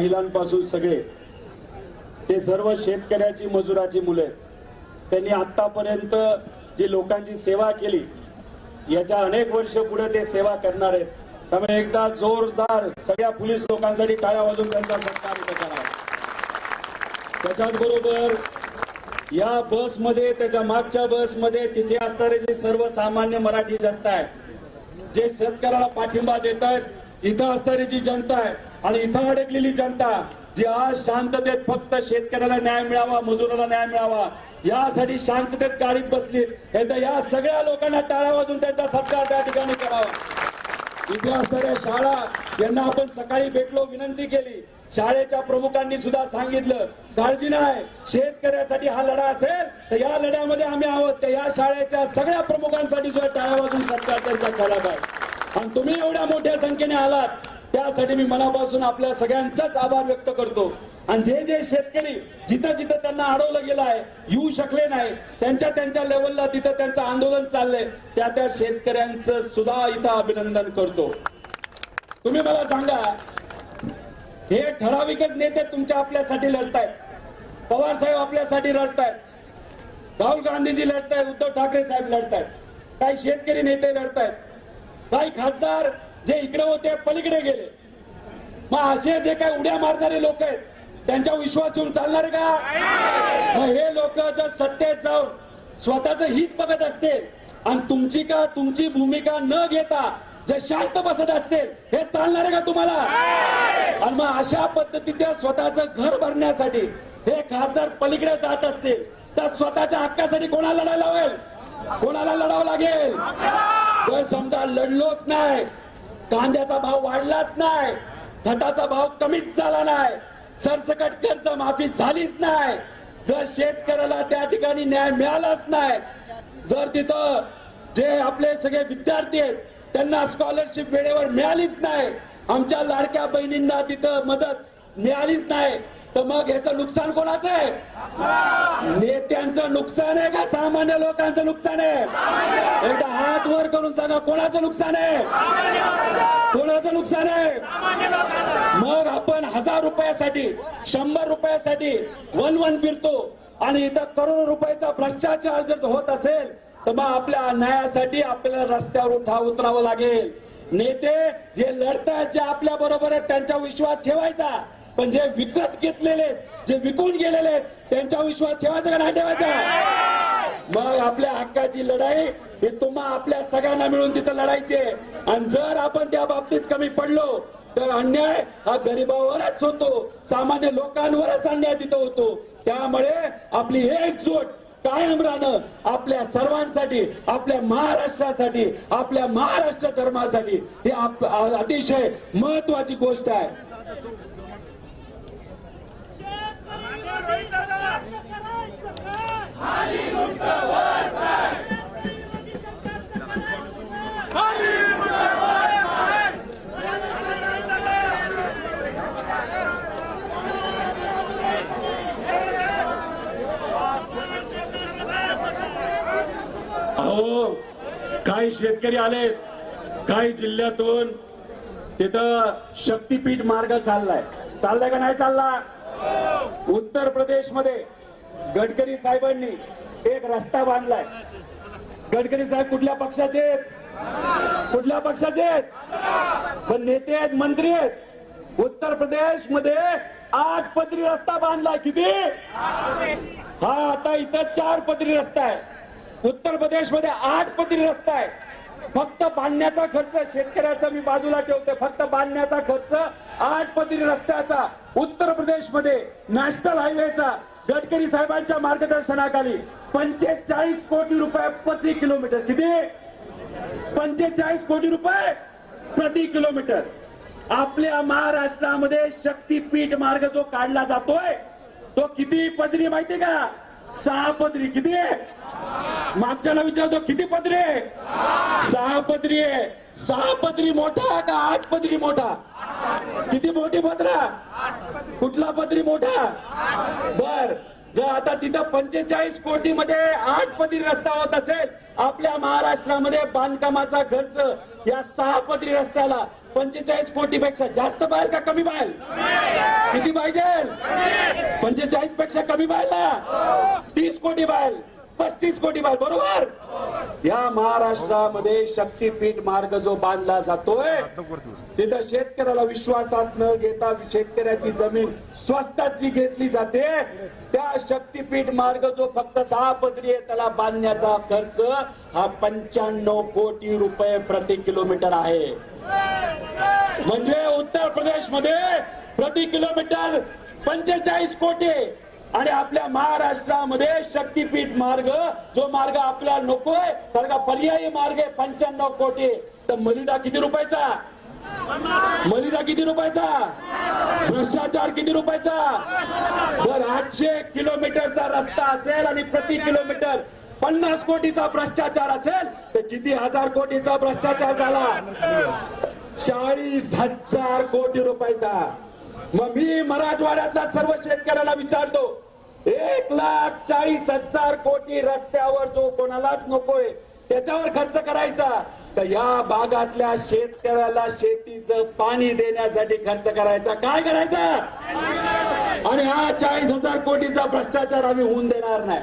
महिलांपासून सगळे ते सर्व शेतकऱ्याची मजुराची मुले, त्यांनी आतापर्यंत जी लोकांची सेवा केली याच्या अनेक वर्ष पुढे ते सेवा करणार आहेत. त्यामुळे एकदा जोरदार सगळ्या पोलीस लोकांसाठी टाळ्या वाजवून त्यांचा सत्कार करावा. त्याच्याबरोबर या बसमध्ये, त्याच्या मागच्या बसमध्ये तिथे असणारे जे सर्वसामान्य मराठी जनता आहे, जे शेतकऱ्याला पाठिंबा देत आहेत, इथं असणारी जी जनता आहे आणि इथं अडकलेली जनता जी आज शांततेत फक्त शेतकऱ्याला न्याय मिळावा, मजुराला न्याय मिळावा यासाठी शांततेत गाडीत बसली, एकदा या सगळ्या लोकांना टाळ्या वाजून त्यांचा सत्कार त्या ठिकाणी करावा. इथे असणाऱ्या शाळा यांना आपण सकाळी भेटलो, विनंती केली. शाळेच्या प्रमुखांनी सुद्धा सांगितलं काळजी नाही, शेतकऱ्यासाठी हा लढा असेल तर या लढ्यामध्ये आम्ही आहोत. तर या शाळेच्या सगळ्या प्रमुखांसाठी सुद्धा टाळ्या वाजून सत्कार त्यांचा केला पाहिजे. आणि तुम्ही एवढ्या मोठ्या संख्येने आलात त्यासाठी मी मनापासून आपल्या सगळ्यांचाच आभार व्यक्त करतो. आणि जे जे शेतकरी जिथं जिथं त्यांना अडवलं गेलं आहे, येऊ शकले नाही, त्यांच्या लेवलला तिथं त्यांचं आंदोलन चाललंय, त्या शेतकऱ्यांचं सुद्धा इथं अभिनंदन करतो. तुम्ही मला सांगा, हे ठराविकच नेते तुमच्या आपल्यासाठी लढतायत. पवार साहेब आपल्यासाठी लढतायत, राहुल गांधीजी लढतायत, उद्धव ठाकरे साहेब लढतायत, काही शेतकरी नेते लढतायत, काही खासदार जे इकडे होते पलीकडे गेले. मग असे जे काही उड्या मारणारे लोक आहेत त्यांच्यावर विश्वास ठेवून चालणार का? मग हे लोक जर सत्तेत जाऊन स्वतःचं हित बघत असतील आणि तुमची भूमिका न घेता जर शांत बसत असतील, हे चालणार का तुम्हाला? आणि मग अशा पद्धतीच्या स्वतःचं घर भरण्यासाठी हे खासदार पलीकडे जात असतील तर स्वतःच्या हक्कासाठी कोणाला लढायला लावेल? कोणाला लढावं लागेल? जर समजा लढलोच नाही, कांद्याचा भाव वाढलाच नाही, खताचा भाव कमीच झाला नाही, सरसकट कर्ज माफी झालीच नाही, जर शेतकऱ्याला त्या ठिकाणी न्याय मिळालाच नाही, जर तिथं जे आपले सगळे विद्यार्थी आहेत त्यांना स्कॉलरशिप वेळेवर मिळालीच नाही, आमच्या लाडक्या बहिणींना तिथं मदत मिळालीच नाही, तर मग याचं नुकसान कोणाचं आहे? नेत्यांचं नुकसान आहे का सामान्य लोकांचं नुकसान आहे? एकदा हात वर करून सांगा, कोणाचं नुकसान आहे? कोणाचं नुकसान आहे? मग आपण 1000 रुपयासाठी, 100 रुपयासाठी वन फिरतो आणि इथं करोडो रुपयाचा भ्रष्टाचार जर होत असेल तर मग आपल्या न्यायासाठी आपल्याला रस्त्यावर उतरावं लागेल. नेते जे लढतात, जे आपल्या बरोबर आहेत त्यांचा विश्वास ठेवायचा, पण जे विकत घेतलेले, जे विकून गेलेले त्यांचा विश्वास ठेवायचा का नाही ठेवायचा? मग आपल्या हक्काची लढाई ही तुम्हा आपल्या सगळ्यांना मिळून तिथं लढायचे. आणि जर आपण त्या बाबतीत कमी पडलो तर अन्याय हा गरिबावरच होतो, सामान्य लोकांवरच अन्याय तिथं होतो. त्यामुळे आपली एकजूट कायम राहणं आपल्या सर्वांसाठी, आपल्या महाराष्ट्रासाठी, आपल्या महाराष्ट्र धर्मासाठी ही अतिशय महत्वाची गोष्ट आहे. अहो, काही शेतकरी आले काही जिल्ह्यातून, तिथं शक्तीपीठ मार्ग चाललाय का नाही चालला? उत्तर प्रदेश मध्ये गडकरी साहेबांनी एक रस्ता बांधलाय. गडकरी साहेब कुठल्या पक्षाचे आहेत? कुठल्या पक्षाचे आहेत? पण नेते आहेत, मंत्री आहेत. उत्तर प्रदेश मध्ये 8 पदरी रस्ता बांधलाय. किती? हा, आता इथं 4 पदरी रस्ता आहे. उत्तर प्रदेश मध्ये 8 पदरी रस्ता आहे. फक्त बांधण्याचा खर्च शेतकऱ्याचा मी बाजूला ठेवते, फक्त बांधण्याचा खर्च 8 पदरी रस्त्याचा उत्तर प्रदेश मध्ये नॅशनल हायवेचा गडकरी साहेबांच्या मार्गदर्शनाखाली 45 कोटी रुपये प्रति किलोमीटर. किती? 45 कोटी रुपये प्रति किलोमीटर. आपल्या महाराष्ट्रामध्ये शक्तीपीठ मार्ग जो काढला जातोय तो किती पदरी माहिती का? 6 पदरी. किती? मागच्याला विचारतो किती पदरी आहे? 6 पदरी आहे. 6 पदरी मोठा का 8 पदरी मोठा? किती मोठी पत्रा? कुठला पदरी मोठा? बर, जर आता तिथं 45 कोटी मध्ये 8 पदरी रस्ता होत असेल, आपल्या महाराष्ट्रामध्ये बांधकामाचा खर्च या 6 पदरी रस्त्याला 45 कोटी पेक्षा जास्त पाहिजे का कमी पाहिजे? किती पाहिजे? 45 पेक्षा कमी पाहिजे ना? 30 कोटी पाहिजे, 35 कोटी पाहिजे, बरोबर? या महाराष्ट्रामध्ये शक्तीपीठ मार्ग जो बांधला जातोय तिथं शेतकऱ्याला विश्वासात न घेता शेतकऱ्याची जमीन स्वस्तात जी घेतली जाते, त्या शक्तीपीठ मार्ग जो फक्त 6 पदरी आहे त्याला बांधण्याचा खर्च हा 95 कोटी रुपये प्रति किलोमीटर आहे. म्हणजे उत्तर प्रदेश मध्ये प्रति किलोमीटर 45 कोटी आणि आपल्या महाराष्ट्रामध्ये शक्तीपीठ मार्ग जो मार्ग आपल्याला नकोय कारण का पर्यायी मार्ग आहे 95 कोटी. तर मलिदा किती रुपयाचा? मलिदा किती रुपयाचा? भ्रष्टाचार किती रुपयाचा? जर 800 किलोमीटरचा रस्ता असेल आणि प्रति किलोमीटर 50 कोटीचा भ्रष्टाचार असेल तर किती हजार कोटीचा भ्रष्टाचार झाला? 40,000 कोटी रुपयाचा. मग मी मराठवाड्यातल्या सर्व शेतकऱ्यांना विचारतो, 1,40,000 कोटी रस्त्यावर जो कोणालाच नकोय त्याच्यावर खर्च करायचा तर या भागातल्या शेतकऱ्याला शेतीचं पाणी देण्यासाठी खर्च करायचा. काय करायचा? आणि हा 40,000 कोटीचा भ्रष्टाचार आम्ही होऊन देणार नाही.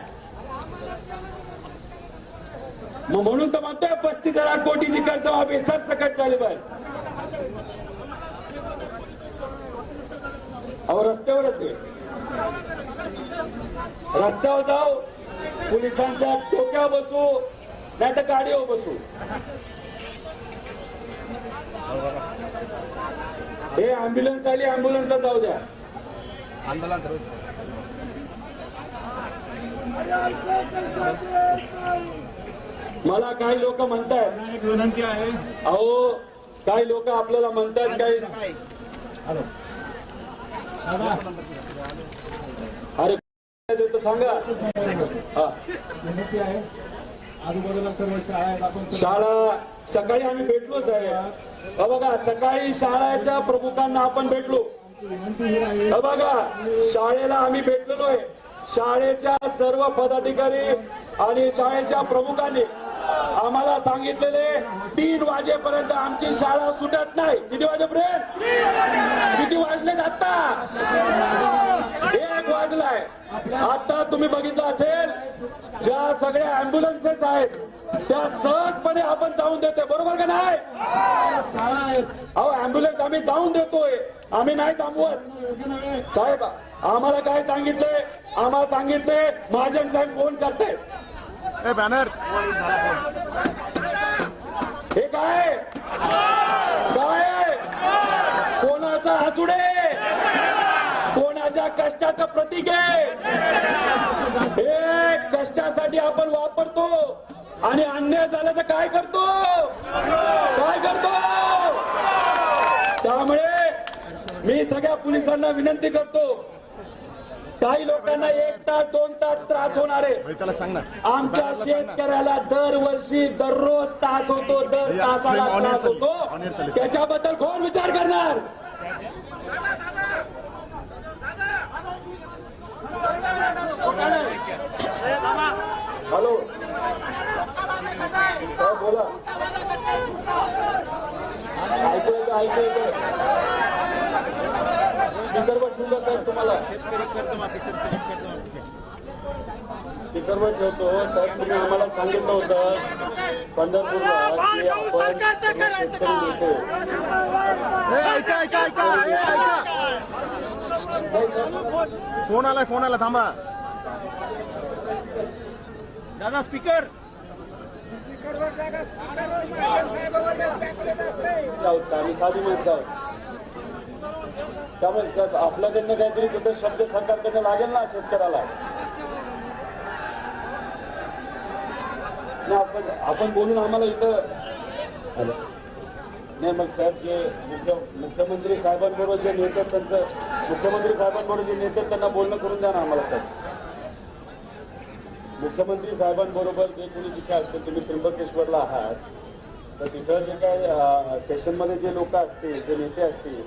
मग म्हणून तर म्हणतोय 35,000 कोटीची कर्जमाफी सरसकट झाली. बर अहो रस्त्यावरच आहे, रस्त्यावर जाऊ, पोलिसांच्या टोक्यावर बसू नाही तर गाडीवर बसू. हे अँब्युलन्स आली, अँब्युलन्सला जाऊ द्या. मला काही लोक म्हणतात, विनंती आहे, अहो काही लोक आपल्याला म्हणतात काही अरे देतो सांगा. विनंती आहे, आजूबाजूला सर्व शाळा आहेत, आपण शाळा सकाळी आम्ही भेटलो साहेब. बघा सकाळी शाळेच्या प्रमुखांना आपण भेटलो. विनंती ही आहे, बघा शाळेला आम्ही भेटलेलो आहे. शाळेच्या सर्व पदाधिकारी आणि शाळेच्या प्रमुखांनी आम्हाला सांगितलेले 3 वाजेपर्यंत आमची शाळा सुटत नाही. किती वाजेपर्यंत? किती वाजलेत आता? 1 वाजलाय. आता तुम्ही बघितलं असेल ज्या सगळ्या अँब्युलन्सेस आहेत त्या सहजपणे आपण जाऊन देतोय, बरोबर का नाही? अहो अँब्युलन्स आम्ही जाऊन देतोय, आम्ही नाही थांबवत. साहेब आम्हाला काय सांगितलंय? आम्हाला सांगितलंय महाजन साहेब फोन करतायत. बॅनर हे काय काय कोणाचा हसुडे, कोणाच्या कष्टाचं प्रतीक आहे. हे कष्टासाठी आपण वापरतो आणि अन्याय झाला तर काय करतो? काय करतो? त्यामुळे मी सगळ्या पोलिसांना विनंती करतो, काही लोकांना 1 तास 2 तास त्रास होणार आहे. त्याला सांग ना, आमच्या शेतकऱ्याला दरवर्षी दररोज त्रास होतो, दर तासाला त्रास होतो. त्याच्याबद्दल कोण विचार करणार? हॅलो साहेब बोला. ऐकू येतं, ऐकू येतं. स्पीकरवर ठेवलं साहेब तुम्हाला? स्पीकरवर ठेवतो साहेब. तुम्ही आम्हाला सांगितलं होतं पंढरपूरला की आपण शेतकरी नेते. फोन आला थांबा. दादा स्पीकर आम्ही साधी माणसं आहोत. त्यामुळे आपल्याकडनं काहीतरी तिथं शब्द सरकारकडनं लागेल ना शेतकऱ्याला. आपण बोलून आम्हाला इथं नाही. मग साहेब जे मुख्यमंत्री साहेबांबरोबर जे नेते त्यांचं मुख्यमंत्री साहेबांबरोबर जे नेते त्यांना बोलणं करून द्या ना आम्हाला साहेब. मुख्यमंत्री साहेबांबरोबर जे कोणी तिथे असतील, तुम्ही त्र्यंबकेश्वरला आहात तर तिथं जे काय सेशनमध्ये जे लोक असतील, जे नेते असतील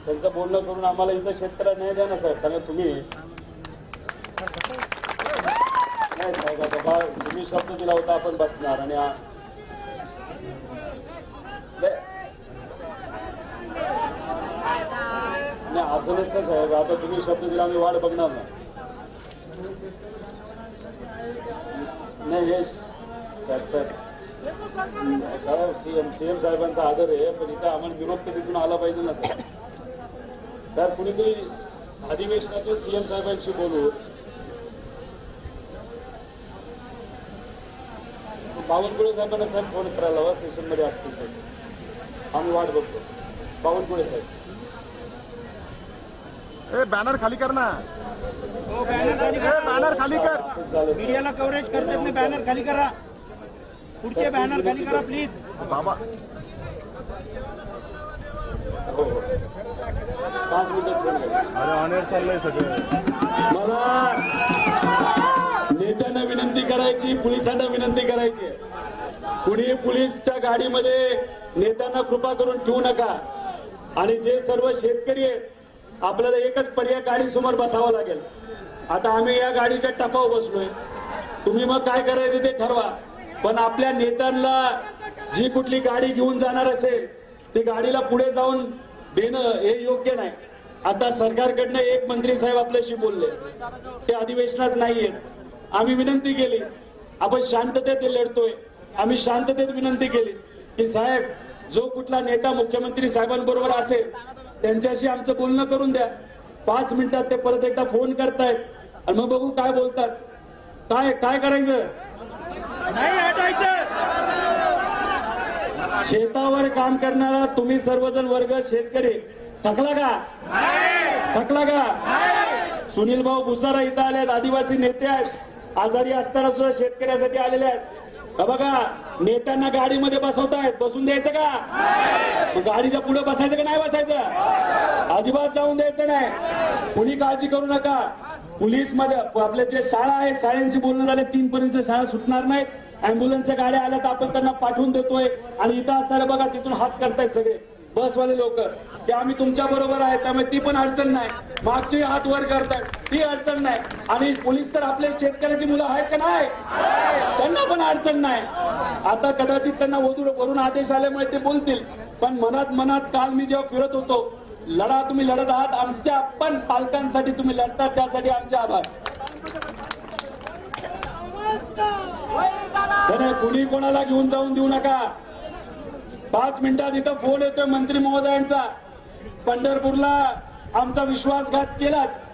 त्यांचं बोलणं करून आम्हाला इथं शेतकऱ्या न्याय द्या ना साहेब. कारण तुम्ही नाही साहेब बाबा तुम्ही शब्द दिला होता आपण बसणार आणि नाही असं नसतं साहेब आता तुम्ही शब्द दिला आम्ही वाट बघणार नाही यश साहेब सीएम साहेबांचा आदर आहे पण इथं आम्हाला विरोध तिथून आला पाहिजे ना सर कुणीतरी अधिवेशनातून सीएम साहेबांशी बोलू बावनकुळे साहेबांना साहेब फोन करायला हवा स्टेशन मध्ये असतील ते आम्ही वाट बघतो बावनकुळे साहेब ए बॅनर खाली कर ना बॅनर खाली कर मीडियाला कव्हरेज करतात नाही बॅनर खाली करा पुढचे बॅनर खाली करा प्लीज बाबा हो 5 मिनिटात फोन करा ऑनर चाललंय सगळं मला नेत्यांना विनंती करायची पोलिसांना विनंती करायची कुणी पोलीसच्या गाडीमध्ये नेत्यांना कृपा करून ठेवू नका आणि जे सर्व शेतकरी आहेत आपल्याला एकच पर्याय गाडी समोर बसावं लागेल आता आम्ही या गाडीच्या टपावर बसलोय तुम्ही मग काय करायचं ते ठरवा पण आपल्या नेत्यांना जी कुठली गाडी घेऊन जाणार असेल ती गाडीला पुढे जाऊन देणं हे योग्य नाही आता सरकारकडनं एक मंत्री साहेब आपल्याशी बोलले ते अधिवेशनात नाहीयेत आम्ही विनंती केली आपण शांततेत लढतोय आम्ही शांततेत विनंती केली की साहेब जो कुठला नेता मुख्यमंत्री साहेबांबरोबर असेल त्यांच्याशी आमचं बोलणं करून द्या 5 मिनिटात ते परत एकदा फोन करतायत आणि मग बघू काय बोलतात काय काय करायचं नाही हटायचं शेतावर काम करणारा तुम्ही सर्वजण वर्ग शेतकरी थकला का सुनील भाऊ भुसारा इथं आलेत आदिवासी नेते आहेत आजारी असताना सुद्धा शेतकऱ्यासाठी आलेले आहेत बघा नेत्यांना गाडीमध्ये बसवतायत बसून द्यायचं का मग गाडीच्या पुढे बसायचं का नाही बसायचं अजिबात जाऊन द्यायचं नाही कुणी काळजी करू नका पोलीस मध्ये आपल्या जे शाळा आहेत शाळांची बोलणं झाले 3 पर्यंत शाळा सुटणार नाहीत अँब्युलन्सच्या गाड्या आल्या तर आपण त्यांना पाठवून देतोय आणि इथं असताना बघा तिथून हात करतायत सगळे बसवाले लोक ते आम्ही तुमच्या बरोबर आहेत त्यामुळे ती पण अडचण नाही मागचे हात वर करतात ती अडचण नाही आणि पोलीस तर आपल्या शेतकऱ्याची मुलं आहेत का नाही त्यांना पण अडचण नाही आता कदाचित त्यांना वरून आदेश आल्यामुळे ते बोलतील पण मनात काल मी जेव्हा फिरत होतो लढा तुम्ही लढत आहात आमच्या पण पालकांसाठी तुम्ही लढतात त्यासाठी आमचे आभार कुणी कोणाला घेऊन जाऊन देऊ नका 5 मिनिटात इथं फोन येतोय मंत्री महोदयांचा पंढरपूरला आमचा विश्वासघात केलाच